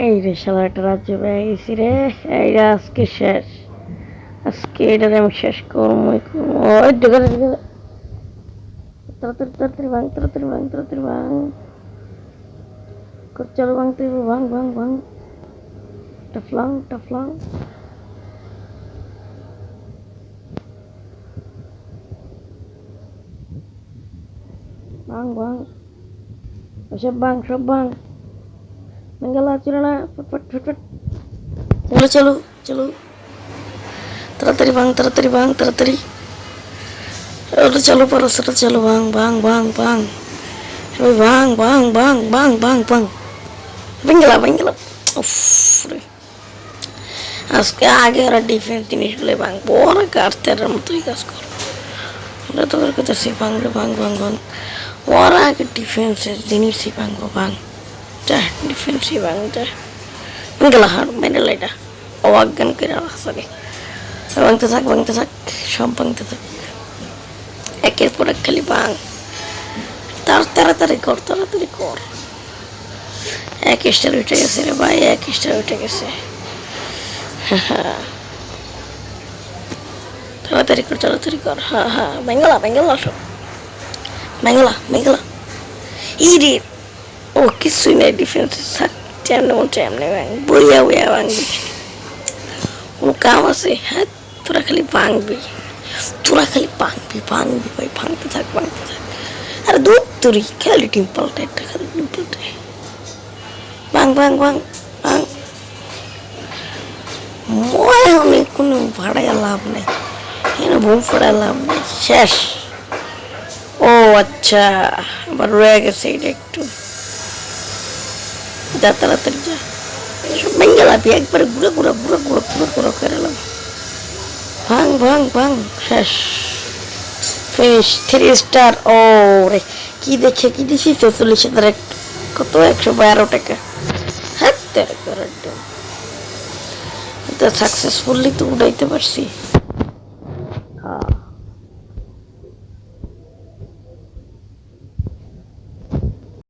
এই রে শালাটা রাজ্য পেয়ে গেছি রে। এইটা আজকে শেষ, আজকে এটারে আমি শেষ করবই করবো। ওই ঢুকে তাড়াতাড়ি তাড়াতাড়ি ভাঙ, তাড়াতাড়ি ভাঙ, তাড়াতাড়ি ভাঙ। চলো ভাঙতে হবে, ভাঙ ভাঙ ভাঙ। টাফলাং টাফলাং। ভাঙ ভাঙ, সব ভাঙ সব ভাঙ। বেঙ্গালা চলো না, ফটফট ফটফট। চলো চলো চলো, তাড়াতাড়ি ভাঙ, তাড়াতাড়ি ভাঙ, তাড়াতাড়ি। ওটা চলো পরো, সেটা চলো, ভাঙ ভাঙ ভাঙ ভাঙ। সবাই ভাঙ ভাঙ ভাঙ ভাঙ ভাঙ ভাঙ। বেঙ্গালা বেঙ্গালা। উফ রে, আজকে আগে ওরা ডিফেন্স জিনিসগুলো ভাঙবো, ওরা কার্তের মতোই কাজ করো। ওরা তোদের কথা সে ভাঙবে, ভাঙ ভাঙ ভাঙ। ওরা আগে ডিফেন্সের জিনিসই ভাঙবো, ভাঙ যা, ডিফেন্সই ভাঙ যা। বেঙ্গালা হার মেরে এটা অজ্ঞান করে আসলে ভাঙতে থাক, ভাঙতে থাক, সব ভাঙতে থাক, একের পর এক খালি ভাঙ। তাড়াতাড়ি কর, তাড়াতাড়ি কর। এক স্টার উঠে গেছে রে ভাই, এক স্টার উঠে গেছে। তাড়াতাড়ি কর, তাড়াতাড়ি কর। হ্যাঁ হ্যাঁ, বেঙ্গলা বেঙ্গলা সব, বেঙ্গলা বেঙ্গলা। ই রে, ও কিছুই নাই ডিফেন্সে থাক, যেমন মন তেমনি ভাঙ, বইয়া বইয়া ভাঙবি। কোনো কাম আছে? হ্যাঁ, তোরা খালি ভাঙবি, তোরা খালি ভাঙবি ভাঙবি ভাই, ভাঙতে থাক ভাঙতে থাক। আরে দূর তোরই খালি টিম পাল্টায়, একটা খালি টিম পাল্টায়। ভাঙ ভাঙ ভাঙ ভাঙ। মনে হয় কোনো ভাড়ায় লাভ নেই, এখানে ভুল ফাড়ায় লাভ নেই, শেষ। ও আচ্ছা, আবার রয়ে গেছে এটা একটু। যা তাড়াতাড়ি যা, সব ভেঙে লাভি একবারে ঘুরে ঘুরে ঘুরে ঘুরে ঘুরে ঘুরে করে এলাম। ভাঙ ভাঙ ভাঙ, শেষ, ফিনিশ। 3 স্টার। ও রে, কি দেখে কি দিছি 44,000 কত, 112 টাকা। হ্যাঁ, সাকসেসফুলি তো উড়াইতে পারছি।